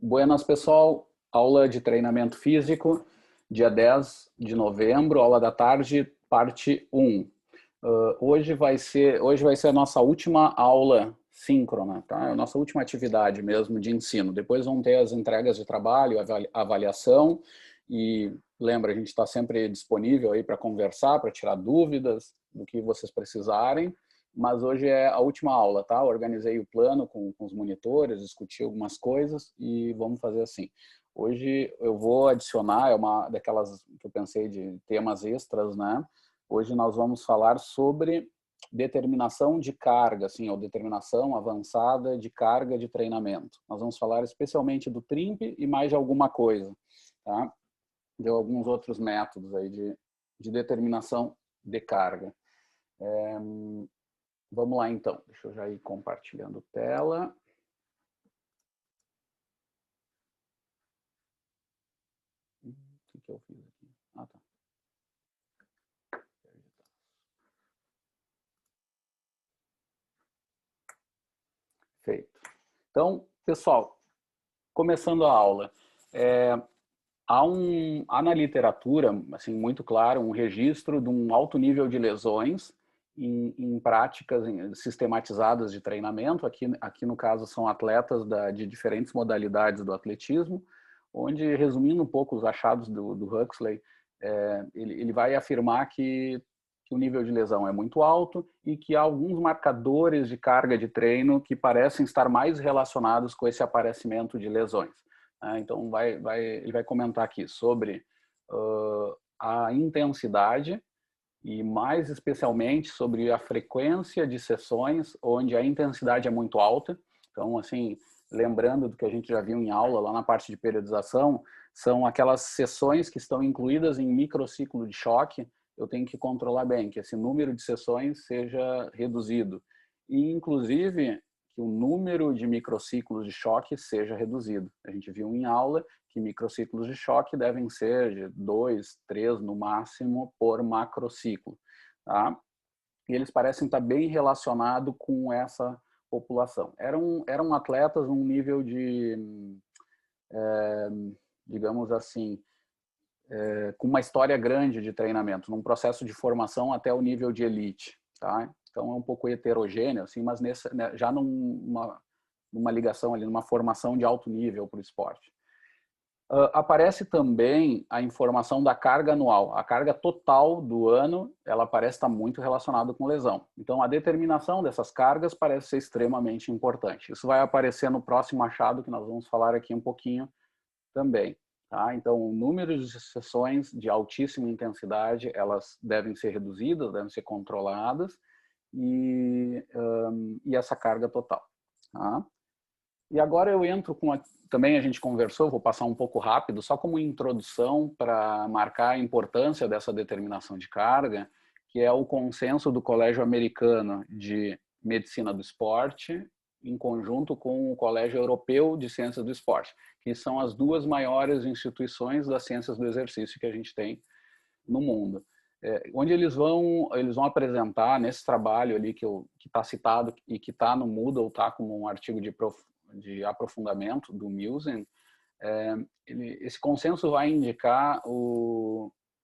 Buenas, pessoal. Aula de treinamento físico, dia 10 de novembro, aula da tarde, parte 1. Hoje vai ser a nossa última aula síncrona, tá? A nossa última atividade mesmo de ensino. Depois vão ter as entregas de trabalho, a avaliação e lembra, a gente está sempre disponível aí para conversar, para tirar dúvidas do que vocês precisarem. Mas hoje é a última aula, tá? Organizei o plano com os monitores, discuti algumas coisas e vamos fazer assim. Hoje eu vou adicionar, é uma daquelas que eu pensei de temas extras, né? Hoje nós vamos falar sobre determinação de carga, assim, ou determinação avançada de carga de treinamento. Nós vamos falar especialmente do TRIMP e mais de alguma coisa, tá? De alguns outros métodos aí de determinação de carga. Vamos lá, então. Deixa eu já ir compartilhando tela. O que eu fiz aqui? Ah, tá. Feito. Então, pessoal, começando a aula. Há na literatura, assim, muito claro, um registro de um alto nível de lesões em práticas sistematizadas de treinamento. Aqui no caso, são atletas de diferentes modalidades do atletismo, onde, resumindo um pouco os achados do Huxley, ele vai afirmar que o nível de lesão é muito alto e que há alguns marcadores de carga de treino que parecem estar mais relacionados com esse aparecimento de lesões. Então, ele vai comentar aqui sobre a intensidade e, mais especialmente, sobre a frequência de sessões onde a intensidade é muito alta. Então, assim, lembrando do que a gente já viu em aula, lá na parte de periodização, são aquelas sessões que estão incluídas em microciclo de choque. Eu tenho que controlar bem, que esse número de sessões seja reduzido. E, inclusive, que o número de microciclos de choque seja reduzido. A gente viu em aula que microciclos de choque devem ser de 2, 3 no máximo por macrociclo. Tá? E eles parecem estar bem relacionados com essa população. Eram atletas num nível de, digamos assim, com uma história grande de treinamento, num processo de formação até o nível de elite. Tá? Então é um pouco heterogêneo, assim, mas já numa ligação ali, numa formação de alto nível para o esporte. Aparece também a informação da carga anual. A carga total do ano, ela parece estar muito relacionada com lesão. Então, a determinação dessas cargas parece ser extremamente importante. Isso vai aparecer no próximo achado, que nós vamos falar aqui um pouquinho também. Tá? Então, o número de sessões de altíssima intensidade, elas devem ser reduzidas, devem ser controladas, e essa carga total. Tá? E agora eu entro também a gente conversou, vou passar um pouco rápido, só como introdução para marcar a importância dessa determinação de carga, que é o consenso do Colégio Americano de Medicina do Esporte, em conjunto com o Colégio Europeu de Ciências do Esporte, que são as duas maiores instituições das ciências do exercício que a gente tem no mundo. Onde eles vão apresentar nesse trabalho ali que está citado e que está no Moodle, está como um artigo de aprofundamento do Musen, esse consenso vai indicar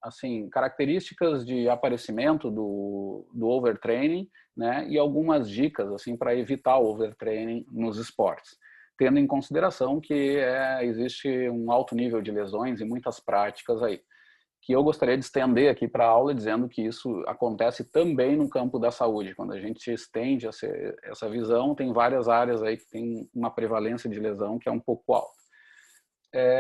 assim, características de aparecimento do overtraining, né, e algumas dicas assim, para evitar o overtraining nos esportes, tendo em consideração que existe um alto nível de lesões e muitas práticas aí, que eu gostaria de estender aqui para a aula, dizendo que isso acontece também no campo da saúde. Quando a gente estende essa visão, tem várias áreas aí que tem uma prevalência de lesão que é um pouco alta.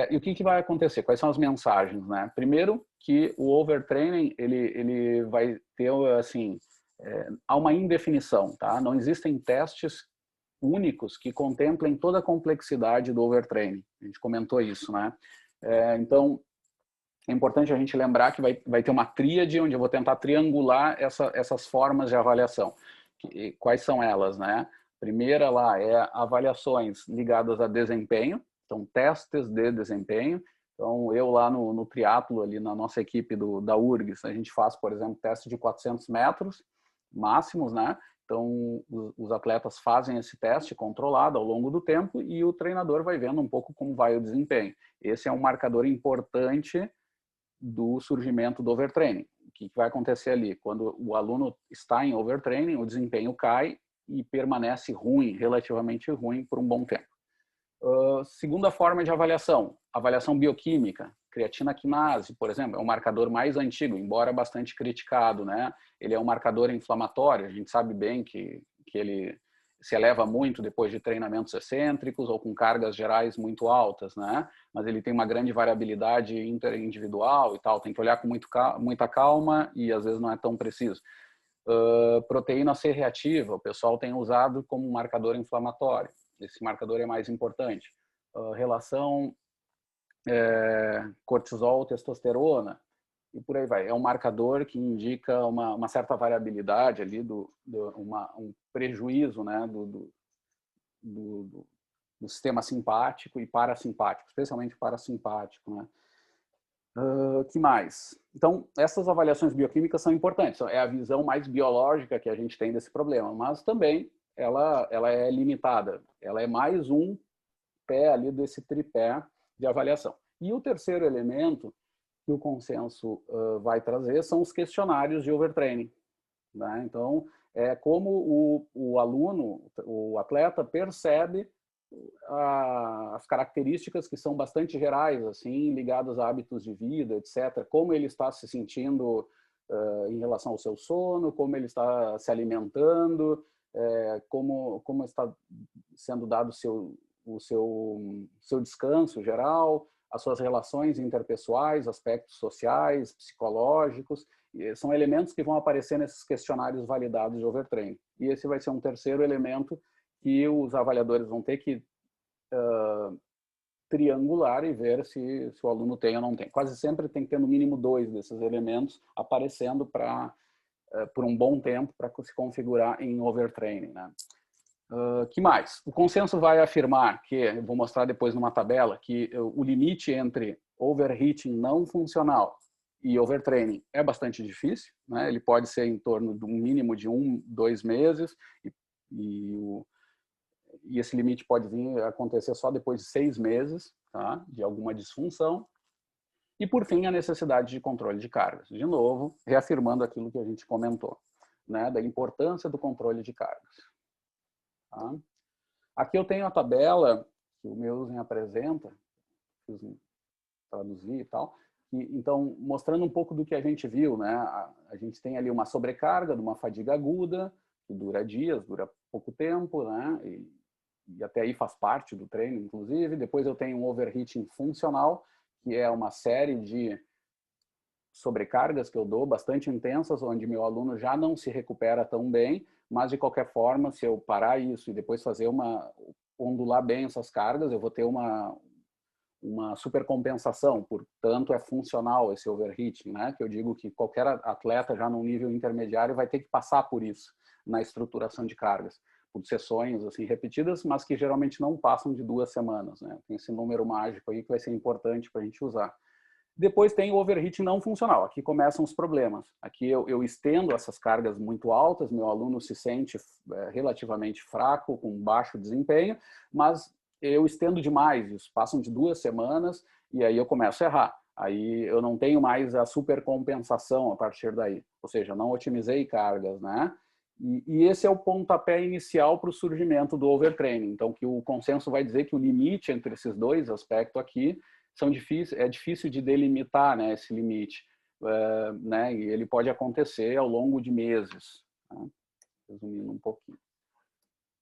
E o que vai acontecer? Quais são as mensagens, né? Primeiro, que o overtraining, ele vai ter, assim, há uma indefinição, tá? Não existem testes únicos que contemplem toda a complexidade do overtraining. A gente comentou isso, né? Então, é importante a gente lembrar que vai ter uma tríade onde eu vou tentar triangular essas formas de avaliação. Quais são elas, né? Primeira lá é avaliações ligadas a desempenho, então testes de desempenho. Então eu lá no triatlo, ali na nossa equipe da URGS, a gente faz, por exemplo, teste de 400 metros máximos, né? Então, os atletas fazem esse teste controlado ao longo do tempo e o treinador vai vendo um pouco como vai o desempenho. Esse é um marcador importante do surgimento do overtraining. O que vai acontecer ali? Quando o aluno está em overtraining, o desempenho cai e permanece ruim, relativamente ruim, por um bom tempo. Segunda forma de avaliação bioquímica. Creatina quinase, por exemplo, é um marcador mais antigo, embora bastante criticado, né? Ele é um marcador inflamatório, a gente sabe bem que ele se eleva muito depois de treinamentos excêntricos ou com cargas gerais muito altas, né? Mas ele tem uma grande variabilidade interindividual e tal, tem que olhar com muita calma e às vezes não é tão preciso. Proteína C reativa, o pessoal tem usado como marcador inflamatório. Esse marcador é mais importante. Relação cortisol, testosterona e por aí vai. É um marcador que indica uma certa variabilidade ali, um prejuízo, né, do sistema simpático e parasimpático, especialmente parasimpático, né? Que mais? Então, essas avaliações bioquímicas são importantes. É a visão mais biológica que a gente tem desse problema, mas também ela é limitada. Ela é mais um pé ali desse tripé de avaliação. E o terceiro elemento que o consenso vai trazer são os questionários de overtraining, né? Então, é como o aluno, o atleta percebe as características que são bastante gerais, assim, ligadas a hábitos de vida, etc. Como ele está se sentindo em relação ao seu sono, como ele está se alimentando, como está sendo dado o seu descanso geral, as suas relações interpessoais, aspectos sociais, psicológicos. São elementos que vão aparecer nesses questionários validados de overtraining. E esse vai ser um terceiro elemento que os avaliadores vão ter que triangular e ver se o aluno tem ou não tem. Quase sempre tem que ter no mínimo 2 desses elementos aparecendo por um bom tempo para se configurar em overtraining, né? Que mais? O consenso vai afirmar que, eu vou mostrar depois numa tabela, que o limite entre overheating não funcional e overtraining é bastante difícil, né? Ele pode ser em torno de um mínimo de 1-2 meses e esse limite pode vir a acontecer só depois de 6 meses, tá? De alguma disfunção. E, por fim, a necessidade de controle de cargas. De novo, reafirmando aquilo que a gente comentou, né? Da importância do controle de cargas. Tá? Aqui eu tenho a tabela que o Meusen apresenta, fiz traduzir e tal. Então, mostrando um pouco do que a gente viu, né? A gente tem ali uma sobrecarga de uma fadiga aguda, que dura dias, dura pouco tempo, né? E até aí faz parte do treino, inclusive. Depois eu tenho um overheating funcional, que é uma série de sobrecargas que eu dou, bastante intensas, onde meu aluno já não se recupera tão bem, mas de qualquer forma, se eu parar isso e depois ondular bem essas cargas, eu vou ter uma supercompensação, portanto é funcional esse overheating, né? Que eu digo que qualquer atleta já no nível intermediário vai ter que passar por isso na estruturação de cargas, por sessões assim repetidas, mas que geralmente não passam de 2 semanas, né? Tem esse número mágico aí que vai ser importante para a gente usar. Depois tem o overheating não funcional. Aqui começam os problemas. Aqui eu estendo essas cargas muito altas, meu aluno se sente relativamente fraco, com baixo desempenho, mas eu estendo demais, isso passam de 2 semanas e aí eu começo a errar. Aí eu não tenho mais a supercompensação a partir daí. Ou seja, não otimizei cargas, né? E esse é o pontapé inicial para o surgimento do overtraining. Então, que o consenso vai dizer que o limite entre esses dois aspectos aqui é difícil de delimitar, né, esse limite, né, e ele pode acontecer ao longo de meses. Né? Resumindo um pouquinho.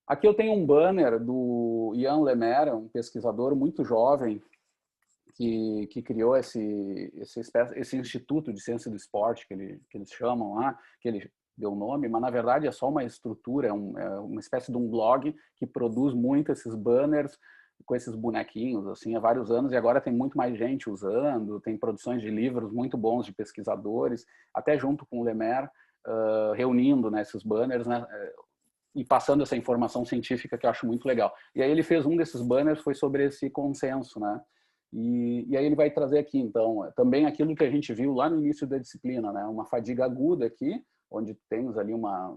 Aqui eu tenho um banner do Ian Lemaire, um pesquisador muito jovem que criou esse Instituto de Ciência do Esporte, que eles chamam lá, que ele deu o nome, mas na verdade é só uma estrutura, é uma espécie de um blog que produz muito esses banners com esses bonequinhos assim há vários anos, e agora tem muito mais gente usando, tem produções de livros muito bons de pesquisadores, até junto com o Lemaire, reunindo, né, esses banners, né, e passando essa informação científica que eu acho muito legal. E aí ele fez um desses banners, foi sobre esse consenso, né? E aí ele vai trazer aqui, então, também aquilo que a gente viu lá no início da disciplina, né? Uma fadiga aguda aqui, onde temos ali uma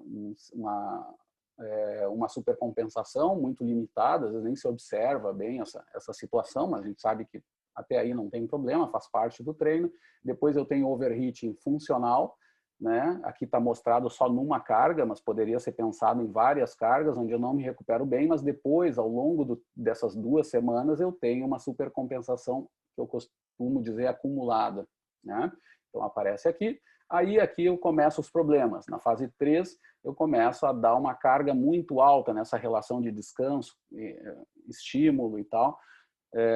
supercompensação muito limitada, às vezes nem se observa bem essa situação, mas a gente sabe que até aí não tem problema, faz parte do treino. Depois eu tenho overheating funcional, né? Aqui está mostrado só numa carga, mas poderia ser pensado em várias cargas, onde eu não me recupero bem, mas depois, ao longo dessas 2 semanas, eu tenho uma supercompensação, que eu costumo dizer acumulada, né? Então aparece aqui. Aí aqui eu começo os problemas. Na fase 3, eu começo a dar uma carga muito alta nessa relação de descanso, estímulo e tal.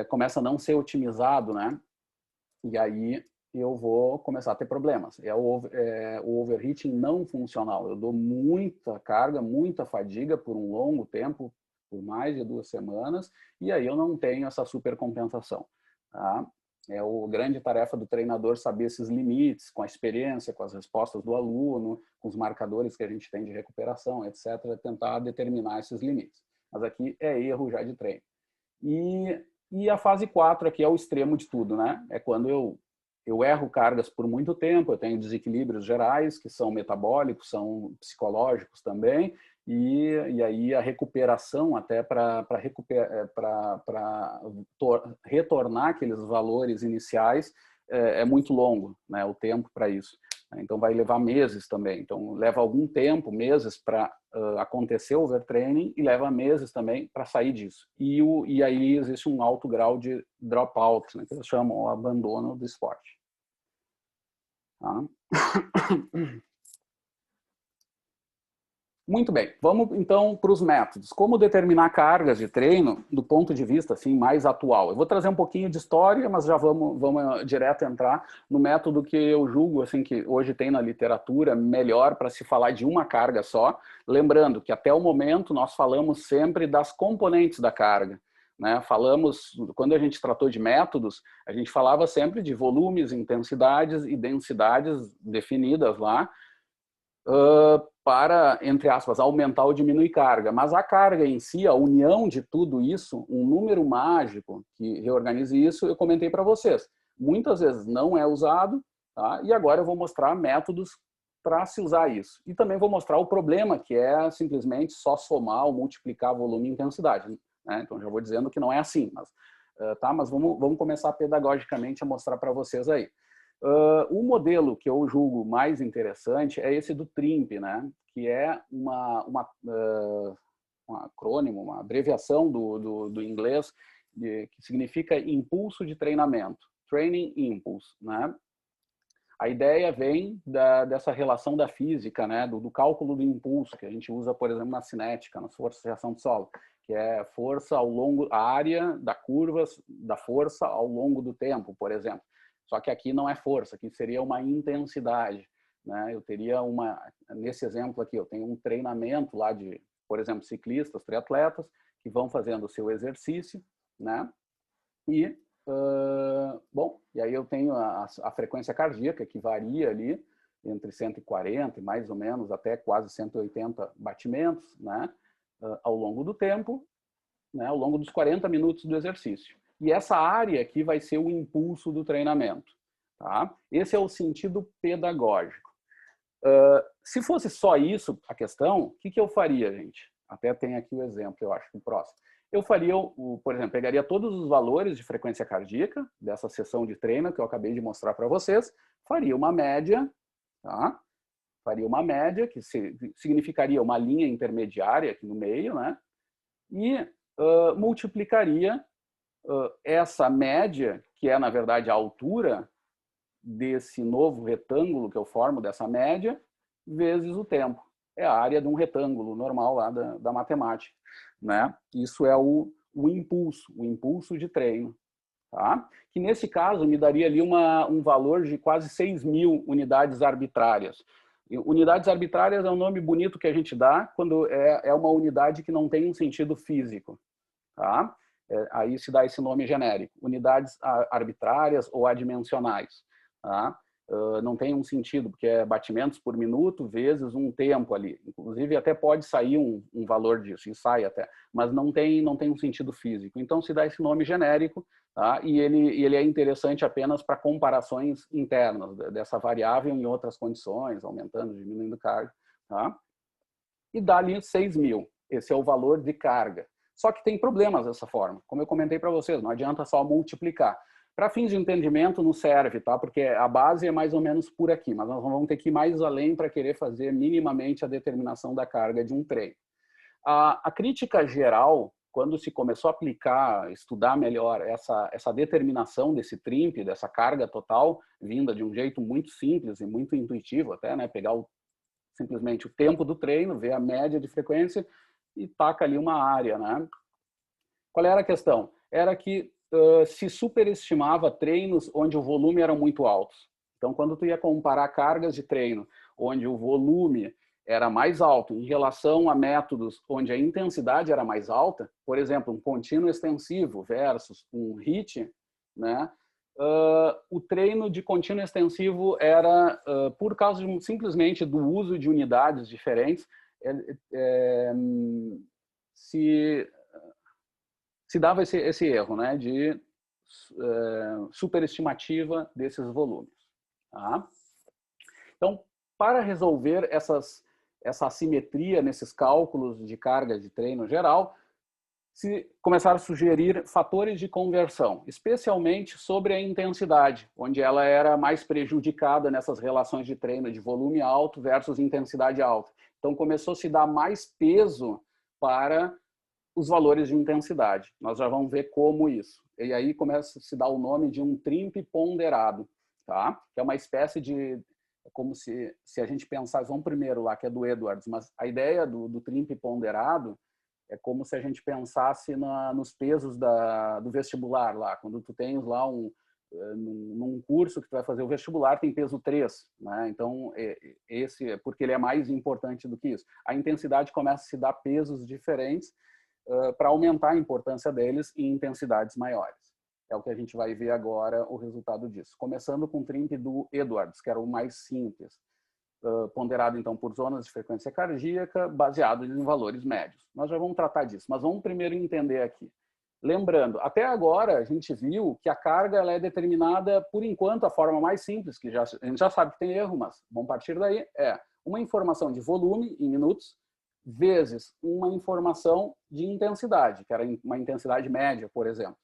Começa a não ser otimizado, né? E aí eu vou começar a ter problemas. O overheating não funcional. Eu dou muita carga, muita fadiga por um longo tempo, por mais de 2 semanas, e aí eu não tenho essa supercompensação, tá? É a grande tarefa do treinador saber esses limites, com a experiência, com as respostas do aluno, com os marcadores que a gente tem de recuperação, etc., tentar determinar esses limites. Mas aqui é erro já de treino. E a fase 4 aqui é o extremo de tudo, né? É quando eu erro cargas por muito tempo, eu tenho desequilíbrios gerais, que são metabólicos, são psicológicos também, e aí a recuperação até para retornar aqueles valores iniciais é muito longo, né, o tempo para isso. Então vai levar meses também. Então leva algum tempo, meses para acontecer o overtraining e leva meses também para sair disso. E aí existe um alto grau de dropout, né, que eles chamam o abandono do esporte. Tá? Muito bem, vamos então para os métodos. Como determinar cargas de treino do ponto de vista assim, mais atual? Eu vou trazer um pouquinho de história, mas já vamos direto entrar no método que eu julgo assim, que hoje tem na literatura melhor para se falar de uma carga só. Lembrando que até o momento nós falamos sempre das componentes da carga, né? Quando a gente tratou de métodos, a gente falava sempre de volumes, intensidades e densidades definidas lá, para, entre aspas, aumentar ou diminuir carga. Mas a carga em si, a união de tudo isso, um número mágico que reorganize isso, eu comentei para vocês. Muitas vezes não é usado, tá? E agora eu vou mostrar métodos para se usar isso. E também vou mostrar o problema, que é simplesmente só somar ou multiplicar volume e intensidade, né? Então já vou dizendo que não é assim, mas vamos começar pedagogicamente a mostrar para vocês aí. O modelo que eu julgo mais interessante é esse do TRIMP, né? Que é um acrônimo, uma abreviação do inglês, que significa impulso de treinamento, Training Impulse, né? A ideia vem dessa relação da física, né? Do cálculo do impulso, que a gente usa, por exemplo, na cinética, nas forças de reação de solo, que é força a área da curva da força ao longo do tempo, por exemplo. Só que aqui não é força, aqui seria uma intensidade, né? Eu teria nesse exemplo aqui, eu tenho um treinamento lá de, por exemplo, ciclistas, triatletas, que vão fazendo o seu exercício, né? E, e aí eu tenho a frequência cardíaca, que varia ali entre 140 e mais ou menos até quase 180 batimentos, né? Ao longo do tempo, né? Ao longo dos 40 minutos do exercício. E essa área aqui vai ser o impulso do treinamento. Tá? Esse é o sentido pedagógico. Se fosse só isso a questão, o que eu faria, gente? Até tem aqui o exemplo, eu acho, no próximo. Eu faria, por exemplo, pegaria todos os valores de frequência cardíaca dessa sessão de treino que eu acabei de mostrar para vocês, faria uma média, tá? Faria uma média, que significaria uma linha intermediária aqui no meio, né? E multiplicaria essa média, que é, na verdade, a altura desse novo retângulo que eu formo, dessa média, vezes o tempo. É a área de um retângulo normal lá da matemática, né? Isso é o impulso de treino. Tá? Que, nesse caso, me daria ali um valor de quase 6.000 unidades arbitrárias. Unidades arbitrárias é um nome bonito que a gente dá quando é uma unidade que não tem um sentido físico. Tá? Aí se dá esse nome genérico, unidades arbitrárias ou adimensionais. Tá? Não tem um sentido, porque é batimentos por minuto vezes um tempo ali. Inclusive, até pode sair um valor disso, e sai até, mas não tem um sentido físico. Então, se dá esse nome genérico, tá? E ele é interessante apenas para comparações internas dessa variável em outras condições, aumentando, diminuindo carga, tá? E dá ali 6.000. Esse é o valor de carga. Só que tem problemas dessa forma. Como eu comentei para vocês, não adianta só multiplicar. Para fins de entendimento não serve, tá? Porque a base é mais ou menos por aqui, mas nós vamos ter que ir mais além para querer fazer minimamente a determinação da carga de um trem. A crítica geral, quando se começou a aplicar, estudar melhor essa determinação desse TRIMP, dessa carga total, vinda de um jeito muito simples e muito intuitivo até, né? Pegar simplesmente o tempo do treino, ver a média de frequência e taca ali uma área, né? Qual era a questão? Era que se superestimava treinos onde o volume era muito alto. Então, quando tu ia comparar cargas de treino onde o volume era mais alto em relação a métodos onde a intensidade era mais alta, por exemplo, um contínuo extensivo versus um HIIT, né? O treino de contínuo extensivo era, por causa simplesmente do uso de unidades diferentes, se dava esse erro, né, de superestimativa desses volumes. Tá? Então, para resolver essa assimetria nesses cálculos de carga de treino geral, se começaram a sugerir fatores de conversão, especialmente sobre a intensidade, onde ela era mais prejudicada nessas relações de treino de volume alto versus intensidade alta. Então, começou a se dar mais peso para os valores de intensidade. Nós já vamos ver como isso. E aí começa a se dar o nome de um TRIMP ponderado, tá? Que é uma espécie de... como se a gente pensasse... Vamos primeiro lá, que é do Edwards, mas a ideia do TRIMP ponderado é como se a gente pensasse nos pesos do vestibular lá. Quando tu tens lá num curso que tu vai fazer o vestibular, tem peso 3, né? Então, esse, porque ele é mais importante do que isso. A intensidade começa a se dar pesos diferentes para aumentar a importância deles em intensidades maiores. É o que a gente vai ver agora o resultado disso. Começando com o TRIMP do Edwards, que era o mais simples. Ponderado, então, por zonas de frequência cardíaca, baseado em valores médios. Nós já vamos tratar disso, mas vamos primeiro entender aqui. Lembrando, até agora a gente viu que a carga ela é determinada, por enquanto, a forma mais simples, que a gente já sabe que tem erro, mas vamos partir daí, é uma informação de volume em minutos, vezes uma informação de intensidade, que era uma intensidade média, por exemplo.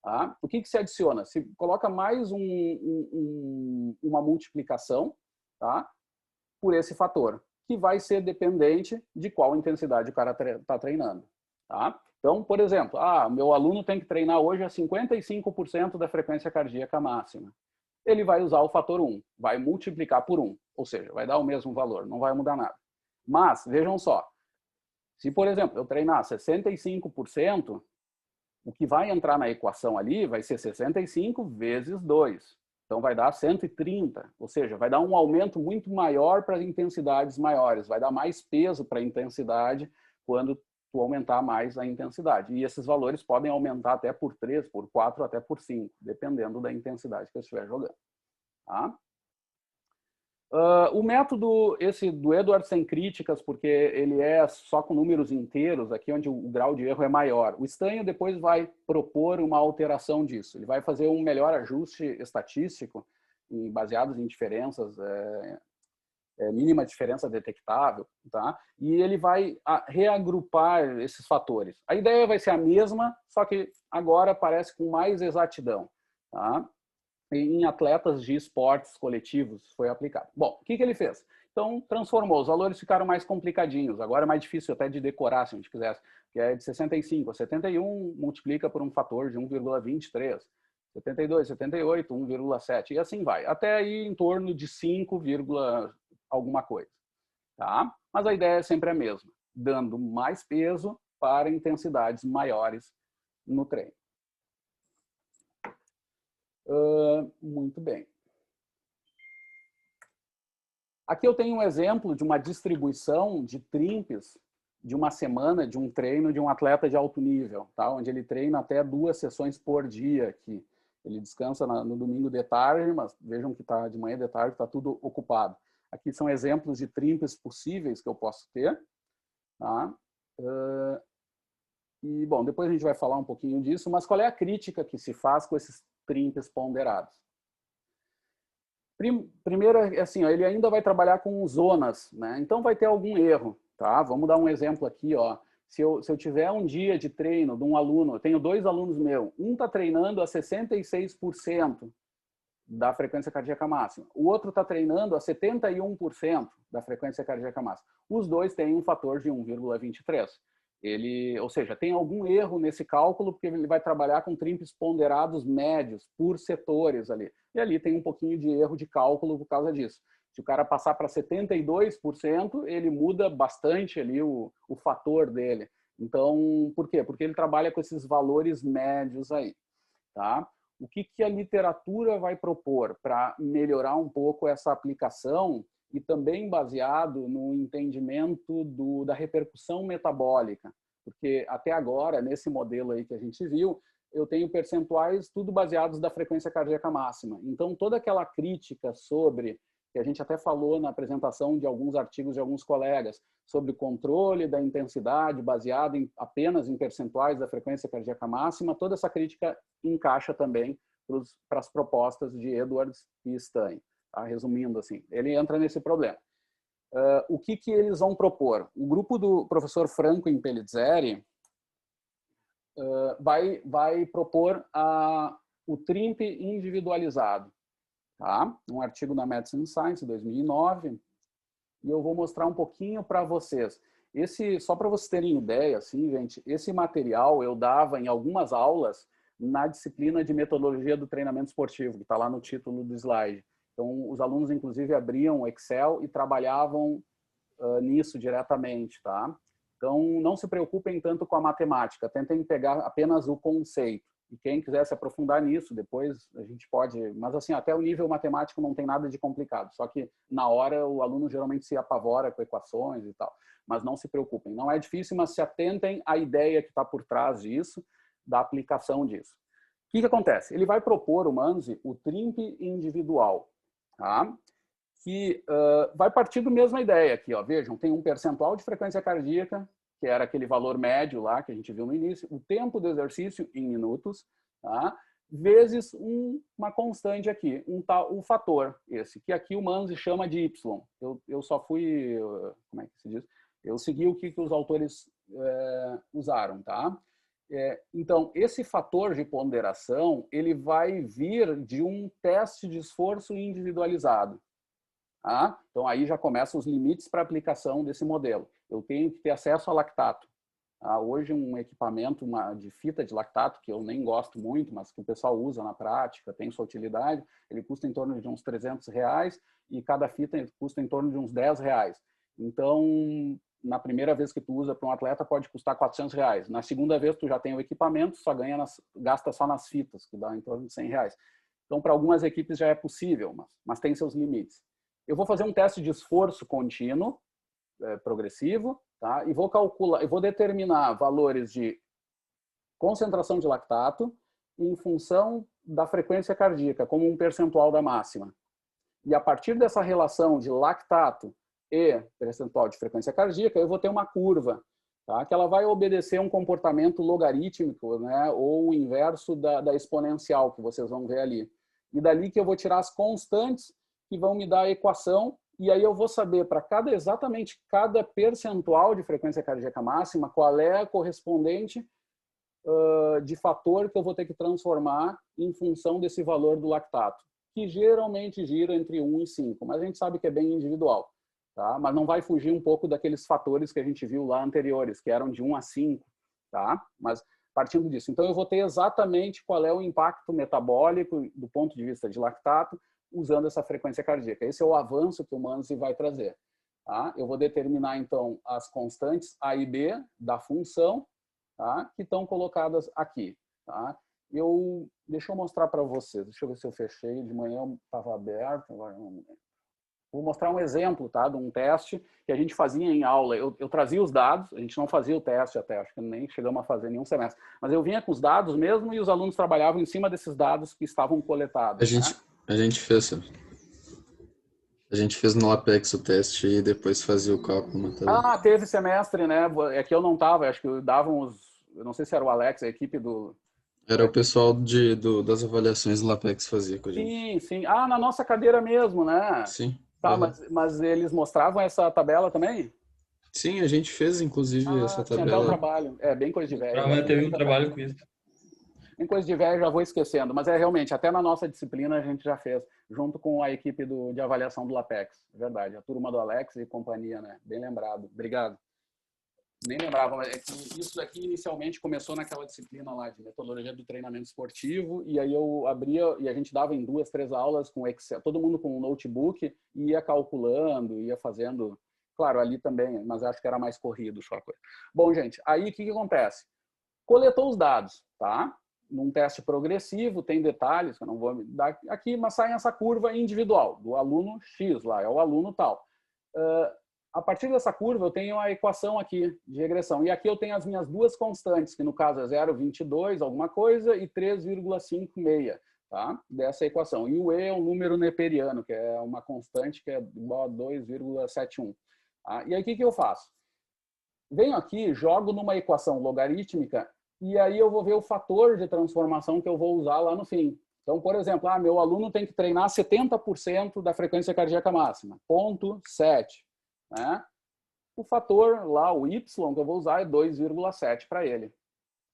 Tá? O que se adiciona? Se coloca mais uma multiplicação, tá? Por esse fator, que vai ser dependente de qual intensidade o cara está treinando. Tá? Então, por exemplo, meu aluno tem que treinar hoje a 55% da frequência cardíaca máxima. Ele vai usar o fator 1, vai multiplicar por 1, ou seja, vai dar o mesmo valor, não vai mudar nada. Mas, vejam só, se, por exemplo, eu treinar 65%, o que vai entrar na equação ali vai ser 65 vezes 2. Então, vai dar 130, ou seja, vai dar um aumento muito maior para intensidades maiores, vai dar mais peso para a intensidade quando tu aumentar mais a intensidade. E esses valores podem aumentar até por 3, por 4, até por 5, dependendo da intensidade que eu estiver jogando. Tá? O método, esse do Edwards sem críticas, porque ele é só com números inteiros, aqui onde o grau de erro é maior. O Stanho depois vai propor uma alteração disso. Ele vai fazer um melhor ajuste estatístico, baseados em diferenças, mínima diferença detectável, tá? E ele vai reagrupar esses fatores. A ideia vai ser a mesma, só que agora parece com mais exatidão, tá? Em atletas de esportes coletivos foi aplicado. Bom, o que ele fez? Então, transformou. Os valores ficaram mais complicadinhos. Agora é mais difícil até de decorar, se a gente quisesse. Que é de 65 a 71, multiplica por um fator de 1,23. 72, 78, 1,7. E assim vai. Até aí em torno de 5, alguma coisa. Tá? Mas a ideia é sempre a mesma. Dando mais peso para intensidades maiores no treino. Muito bem. Aqui eu tenho um exemplo de uma distribuição de TRIMPs de uma semana de um treino de um atleta de alto nível, tá? Onde ele treina até 2 sessões por dia aqui. Ele descansa no domingo de tarde, mas vejam que tá de manhã e de tarde está tudo ocupado. Aqui são exemplos de TRIMPs possíveis que eu posso ter. Tá? E, bom, depois a gente vai falar um pouquinho disso, mas qual é a crítica que se faz com esses TRINPs ponderados? Primeiro, assim, ó, ele ainda vai trabalhar com zonas, né? Então vai ter algum erro, tá? Vamos dar um exemplo aqui, ó. Se eu tiver um dia de treino de um aluno, eu tenho 2 alunos meus, um está treinando a 66% da frequência cardíaca máxima, o outro está treinando a 71% da frequência cardíaca máxima. Os dois têm um fator de 1,23. Ou seja, tem algum erro nesse cálculo, porque ele vai trabalhar com TRINPs ponderados médios por setores ali. E ali tem um pouquinho de erro de cálculo por causa disso. Se o cara passar para 72%, ele muda bastante ali o fator dele. Então, por quê? Porque ele trabalha com esses valores médios aí, tá? O que a literatura vai propor para melhorar um pouco essa aplicação e também baseado no entendimento da repercussão metabólica? Porque até agora, nesse modelo aí que a gente viu, eu tenho percentuais tudo baseados da frequência cardíaca máxima. Então, toda aquela crítica sobre, que a gente até falou na apresentação de alguns artigos de alguns colegas, sobre controle da intensidade baseado apenas em percentuais da frequência cardíaca máxima, toda essa crítica encaixa também para as propostas de Edwards e Stein. Tá? Resumindo, assim, ele entra nesse problema. O que eles vão propor? O grupo do professor Franco Impellizzeri vai propor o TRINP individualizado. Tá? Um artigo na Medicine Science, 2009, e eu vou mostrar um pouquinho para vocês. Só para vocês terem ideia, assim, gente, esse material eu dava em algumas aulas na disciplina de metodologia do treinamento esportivo, que está lá no título do slide. Então, os alunos, inclusive, abriam o Excel e trabalhavam nisso diretamente, tá? Então, não se preocupem tanto com a matemática, tentem pegar apenas o conceito. E quem quiser se aprofundar nisso, depois a gente pode... Mas, assim, até o nível matemático não tem nada de complicado. Só que, na hora, o aluno geralmente se apavora com equações e tal. Mas não se preocupem. Não é difícil, mas se atentem à ideia que está por trás disso, da aplicação disso. O que acontece? Ele vai propor, o Manzi, o TRINP individual. Tá? Que vai partir da mesma ideia aqui. Ó. Vejam, tem um percentual de frequência cardíaca, que era aquele valor médio lá que a gente viu no início, o tempo do exercício em minutos, tá? Vezes uma constante aqui, um fator esse, que aqui o Manzi chama de Y. Eu só fui, como é que se diz? Eu segui o que os autores usaram, tá? Então, esse fator de ponderação, ele vai vir de um teste de esforço individualizado. Tá? Então, aí já começam os limites para a aplicação desse modelo. Eu tenho que ter acesso a lactato. Tá? Hoje, um equipamento de fita de lactato, que eu nem gosto muito, mas que o pessoal usa na prática, tem sua utilidade, ele custa em torno de uns R$300 e cada fita custa em torno de uns R$10. Então, na primeira vez que tu usa para um atleta, pode custar R$400. Na segunda vez, tu já tem o equipamento, só gasta só nas fitas, que dá em torno de R$100. Então, para algumas equipes já é possível, mas tem seus limites. Eu vou fazer um teste de esforço contínuo, progressivo, tá? E vou calcular, eu vou determinar valores de concentração de lactato em função da frequência cardíaca, como um percentual da máxima. E a partir dessa relação de lactato e percentual de frequência cardíaca, eu vou ter uma curva, tá? Que ela vai obedecer um comportamento logarítmico, né? Ou o inverso da exponencial, que vocês vão ver ali. E dali que eu vou tirar as constantes que vão me dar a equação, e aí eu vou saber para exatamente cada percentual de frequência cardíaca máxima, qual é a correspondente de fator que eu vou ter que transformar em função desse valor do lactato, que geralmente gira entre 1 e 5, mas a gente sabe que é bem individual, tá? Mas não vai fugir um pouco daqueles fatores que a gente viu lá anteriores, que eram de 1 a 5, tá? Mas partindo disso. Então, eu vou ter exatamente qual é o impacto metabólico do ponto de vista de lactato, usando essa frequência cardíaca. Esse é o avanço que o Manzi vai trazer. Tá? Eu vou determinar, então, as constantes A e B da função, tá? Que estão colocadas aqui. Tá? Deixa eu mostrar para vocês. Deixa eu ver se eu fechei. De manhã estava aberto. Agora não. Vou mostrar um exemplo, tá? De um teste que a gente fazia em aula. Eu trazia os dados, a gente não fazia o teste até, acho que nem chegamos a fazer nenhum semestre. Mas eu vinha com os dados mesmo e os alunos trabalhavam em cima desses dados que estavam coletados. A gente fez no Apex o teste e depois fazia o cálculo. Ah, teve semestre, né? É que eu não estava, acho que davam eu não sei se era o Alex, a equipe do... Era o pessoal das avaliações do LAPEX fazia com a gente. Sim, sim. Ah, na nossa cadeira mesmo, né? Sim. Tá, Aham. mas eles mostravam essa tabela também? Sim, a gente fez, inclusive, essa Ah, tinha até o tabela. trabalho. É, bem coisa de velho. Provavelmente teve um trabalho com isso. Em coisa de velho já vou esquecendo, mas é realmente, até na nossa disciplina a gente já fez, junto com a equipe de avaliação do LAPEX. É verdade, a turma do Alex e companhia, né? Bem lembrado. Obrigado. Nem lembrava, mas é que isso aqui inicialmente começou naquela disciplina lá de metodologia do treinamento esportivo, e aí eu abria e a gente dava em 2, 3 aulas com Excel, todo mundo com um notebook, e ia calculando, ia fazendo, claro, ali também, mas acho que era mais corrido só a coisa. Bom, gente, aí o que acontece? Coletou os dados, tá? Num teste progressivo, tem detalhes que eu não vou dar aqui, mas sai essa curva individual do aluno X lá, é o aluno tal. A partir dessa curva, eu tenho a equação aqui de regressão. E aqui eu tenho as minhas duas constantes, que no caso é 0,22 alguma coisa e 3,56, tá? Dessa equação. E o E é um número neperiano, que é uma constante que é igual a 2,71. Tá? E aí o que eu faço? Venho aqui, jogo numa equação logarítmica e aí eu vou ver o fator de transformação que eu vou usar lá no fim. Então, por exemplo, meu aluno tem que treinar 70% da frequência cardíaca máxima, 0,7. Né? O fator lá, o Y, que eu vou usar é 2,7 para ele.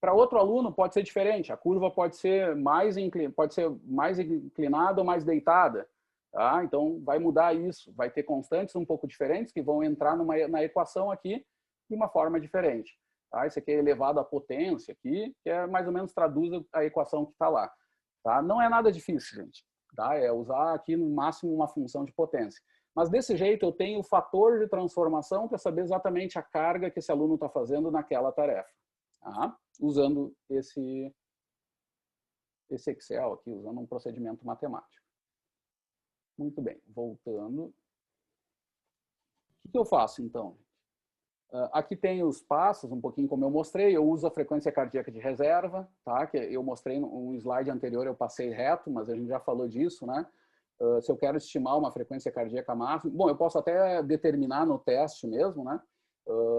Para outro aluno pode ser diferente, a curva pode ser mais inclinada ou mais deitada. Tá? Então, vai mudar isso, vai ter constantes um pouco diferentes que vão entrar na equação aqui de uma forma diferente. Tá? Esse aqui é elevado à potência aqui, que é mais ou menos traduz a equação que está lá. Tá? Não é nada difícil, gente. Tá? É usar aqui no máximo uma função de potência. Mas desse jeito eu tenho o fator de transformação para saber exatamente a carga que esse aluno está fazendo naquela tarefa. Tá? Usando esse Excel aqui, usando um procedimento matemático. Muito bem, voltando. O que eu faço então? Aqui tem os passos, um pouquinho como eu mostrei. Eu uso a frequência cardíaca de reserva, tá? Que eu mostrei no slide anterior, eu passei reto, mas a gente já falou disso, né? Se eu quero estimar uma frequência cardíaca máxima, bom, eu posso até determinar no teste mesmo, né?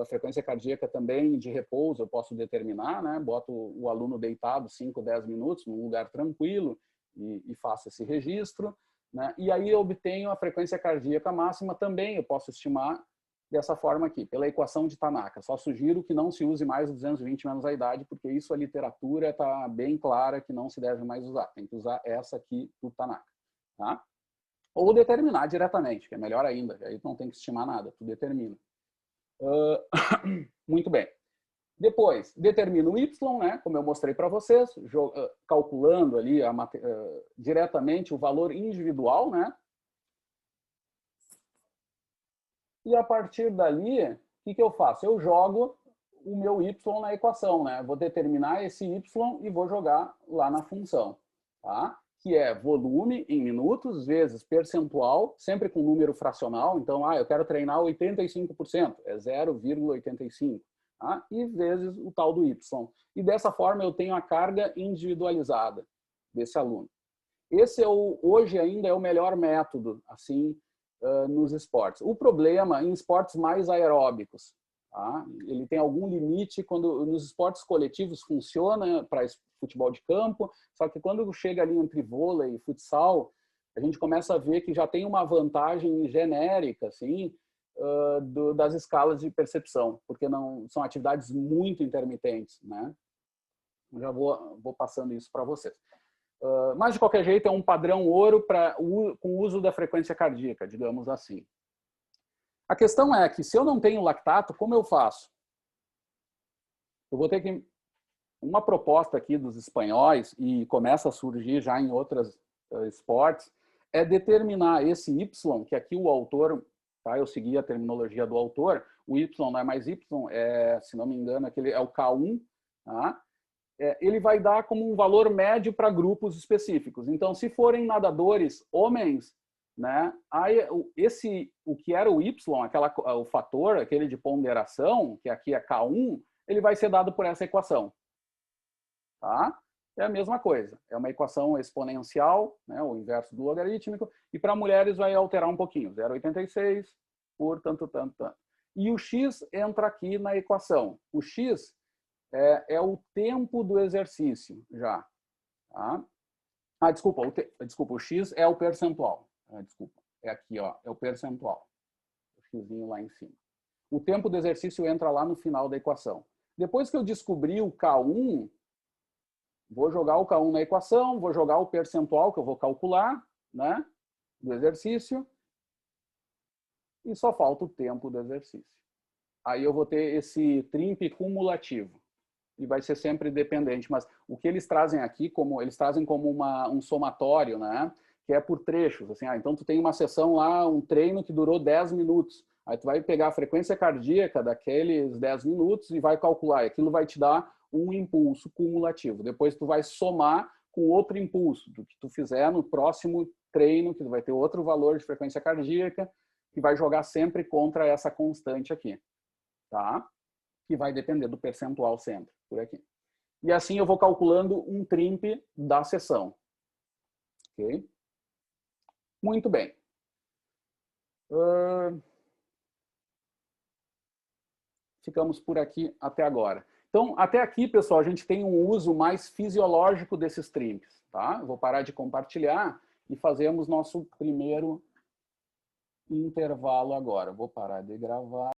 A frequência cardíaca também de repouso eu posso determinar, né? Boto o aluno deitado 5, 10 minutos num lugar tranquilo e faço esse registro, né? E aí eu obtenho a frequência cardíaca máxima também, eu posso estimar dessa forma aqui, pela equação de Tanaka. Só sugiro que não se use mais o 220 menos a idade, porque isso a literatura está bem clara que não se deve mais usar. Tem que usar essa aqui do Tanaka. Tá? Ou determinar diretamente, que é melhor ainda. Aí não tem que estimar nada, tu determina. Muito bem. Depois, determino o Y, né, como eu mostrei para vocês, calculando ali diretamente o valor individual, né? E a partir dali, o que eu faço? Eu jogo o meu Y na equação, né? Vou determinar esse Y e vou jogar lá na função, tá? Que é volume em minutos vezes percentual, sempre com número fracional. Então, eu quero treinar 85%, é 0,85, tá? E vezes o tal do Y. E dessa forma eu tenho a carga individualizada desse aluno. Esse hoje ainda é o melhor método, assim, nos esportes. O problema em esportes mais aeróbicos, tá? Ele tem algum limite quando nos esportes coletivos funciona para futebol de campo, só que quando chega ali entre vôlei e futsal, a gente começa a ver que já tem uma vantagem genérica, assim, das escalas de percepção, porque não são atividades muito intermitentes, né? Eu já vou passando isso para vocês. Mas, de qualquer jeito, é um padrão ouro com o uso da frequência cardíaca, digamos assim. A questão é que, se eu não tenho lactato, como eu faço? Eu vou ter que... Uma proposta aqui dos espanhóis, e começa a surgir já em outros esportes, é determinar esse Y, que aqui o autor, tá? Eu segui a terminologia do autor, o Y não é mais Y, se não me engano, aquele é o K1, tá? Ele vai dar como um valor médio para grupos específicos. Então, se forem nadadores homens, né, aí o que era o Y, o fator, aquele de ponderação, que aqui é K1, ele vai ser dado por essa equação. Tá? É a mesma coisa. É uma equação exponencial, né, o inverso do logarítmico, e para mulheres vai alterar um pouquinho, 0,86 por tanto. E o X entra aqui na equação. O X é o tempo do exercício já. Tá? Ah, desculpa, o X é o percentual. Desculpa, é aqui, ó, é o percentual. O Xzinho lá em cima. O tempo do exercício entra lá no final da equação. Depois que eu descobri o K1, vou jogar o K1 na equação, vou jogar o percentual que eu vou calcular, né, do exercício, e só falta o tempo do exercício. Aí eu vou ter esse TRIMP cumulativo. E vai ser sempre dependente. Mas o que eles trazem aqui, eles trazem como um somatório, né? Que é por trechos. Assim, então, tu tem uma sessão lá, um treino que durou 10 minutos. Aí tu vai pegar a frequência cardíaca daqueles 10 minutos e vai calcular. E aquilo vai te dar um impulso cumulativo. Depois tu vai somar com outro impulso do que tu fizer no próximo treino, que tu vai ter outro valor de frequência cardíaca, que vai jogar sempre contra essa constante aqui. Tá? Que vai depender do percentual sempre, por aqui. E assim eu vou calculando um TRIMP da sessão. Ok? Muito bem. Ficamos por aqui até agora. Então, até aqui, pessoal, a gente tem um uso mais fisiológico desses TRIMPs. Tá? Eu vou parar de compartilhar e fazemos nosso primeiro intervalo agora. Vou parar de gravar.